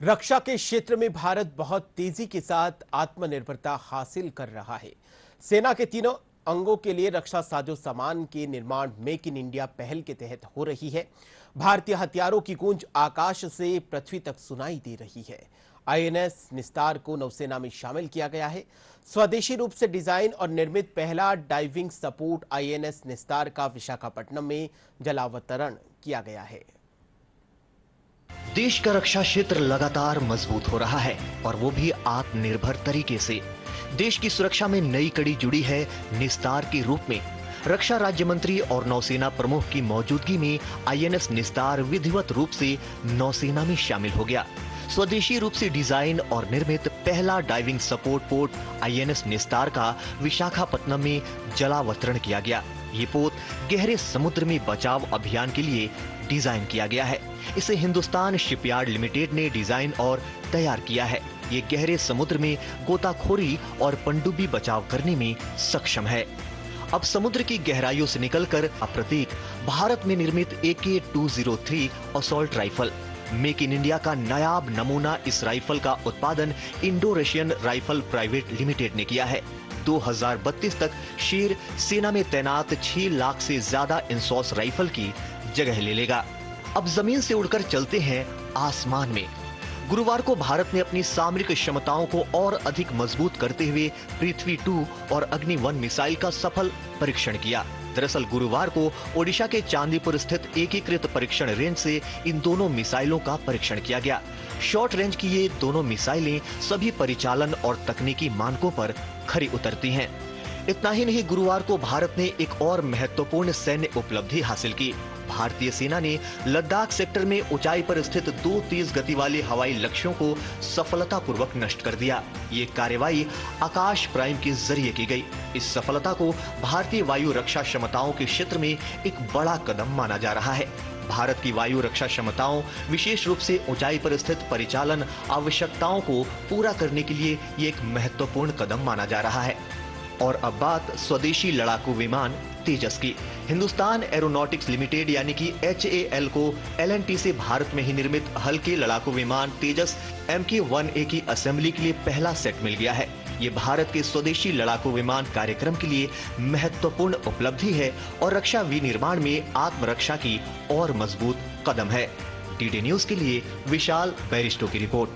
रक्षा के क्षेत्र में भारत बहुत तेजी के साथ आत्मनिर्भरता हासिल कर रहा है। सेना के तीनों अंगों के लिए रक्षा साजो सामान के निर्माण मेक इन इंडिया पहल के तहत हो रही है। भारतीय हथियारों की गूंज आकाश से पृथ्वी तक सुनाई दे रही है। आईएनएस निस्तार को नौसेना में शामिल किया गया है। स्वदेशी रूप से डिजाइन और निर्मित पहला डाइविंग सपोर्ट आईएनएस निस्तार का विशाखापट्टनम में जलावतरण किया गया है। देश का रक्षा क्षेत्र लगातार मजबूत हो रहा है और वो भी आत्मनिर्भर तरीके से। देश की सुरक्षा में नई कड़ी जुड़ी है निस्तार के रूप में। रक्षा राज्य मंत्री और नौसेना प्रमुख की मौजूदगी में आईएनएस निस्तार विधिवत रूप से नौसेना में शामिल हो गया। स्वदेशी रूप से डिजाइन और निर्मित पहला डाइविंग सपोर्ट पोत आईएनएस निस्तार का विशाखापट्टनम में जलावतरण किया गया। ये पोत गहरे समुद्र में बचाव अभियान के लिए डिजाइन किया गया है। इसे हिंदुस्तान शिपयार्ड लिमिटेड ने डिजाइन और तैयार किया है। ये गहरे समुद्र में गोताखोरी और पनडुब्बी बचाव करने में सक्षम है। अब समुद्र की गहराइयों से निकलकर प्रतीक भारत में निर्मित AK-203 assault rifle make in India का नायाब नमूना। इस राइफल का उत्पादन Indo Russian rifle private limited ने किया है। 2032 तक शेर सेना में तैनात 6 लाख से ज्यादा इंसॉस राइफल की जगह ले लेगा। अब जमीन से उड़कर चलते हैं आसमान में। गुरुवार को भारत ने अपनी सामरिक क्षमताओं को और अधिक मजबूत करते हुए पृथ्वी 2 और अग्नि 1 मिसाइल का सफल परीक्षण किया। दरअसल गुरुवार को ओडिशा के चांदीपुर स्थित एकीकृत परीक्षण रेंज से इन दोनों मिसाइलों का परीक्षण किया गया। शॉर्ट रेंज की ये दोनों मिसाइलें सभी परिचालन और तकनीकी मानकों पर खरी उतरती हैं। इतना ही नहीं, गुरुवार को भारत ने एक और महत्वपूर्ण सैन्य उपलब्धि हासिल की। भारतीय सेना ने लद्दाख सेक्टर में ऊंचाई पर स्थित 2 तेज गति वाले हवाई लक्ष्यों को सफलतापूर्वक नष्ट कर दिया। ये कार्रवाई आकाश प्राइम के जरिए की गई। इस सफलता को भारतीय वायु रक्षा क्षमताओं के क्षेत्र में एक बड़ा कदम माना जा रहा है। भारत की वायु रक्षा क्षमताओं, विशेष रूप से ऊंचाई पर स्थित परिचालन आवश्यकताओं को पूरा करने के लिए ये एक महत्वपूर्ण कदम माना जा रहा है। और अब बात स्वदेशी लड़ाकू विमान तेजस की। हिंदुस्तान एरोनॉटिक्स लिमिटेड यानी कि HAL को L&T से भारत में ही निर्मित हल्के लड़ाकू विमान तेजस MK-1A की असेंबली के लिए पहला सेट मिल गया है। ये भारत के स्वदेशी लड़ाकू विमान कार्यक्रम के लिए महत्वपूर्ण उपलब्धि है और रक्षा विनिर्माण में आत्मरक्षा की और मजबूत कदम है। DD न्यूज के लिए विशाल बैरिस्टो की रिपोर्ट।